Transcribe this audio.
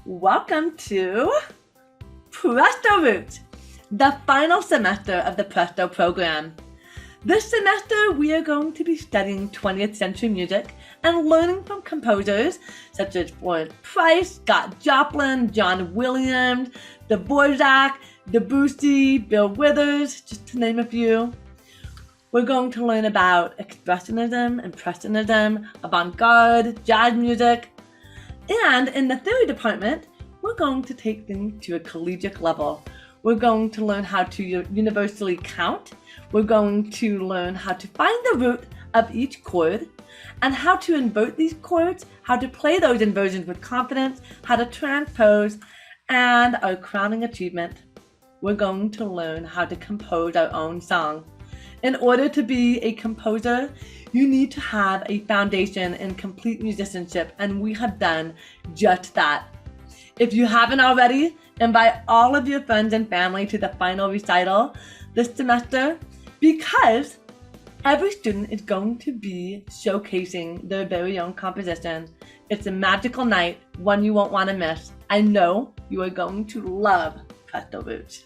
Welcome to Presto Roots, the final semester of the Presto program. This semester, we are going to be studying 20th century music and learning from composers such as Florence Price, Scott Joplin, John Williams, Dvorak, Debussy, Bill Withers, just to name a few. We're going to learn about expressionism, impressionism, avant-garde, jazz music, and in the theory department, we're going to take things to a collegiate level. We're going to learn how to universally count. We're going to learn how to find the root of each chord and how to invert these chords, how to play those inversions with confidence, how to transpose, and our crowning achievement, we're going to learn how to compose our own song. In order to be a composer, you need to have a foundation in complete musicianship, and we have done just that. If you haven't already, invite all of your friends and family to the final recital this semester because every student is going to be showcasing their very own composition. It's a magical night, one you won't want to miss. I know you are going to love Presto Roots.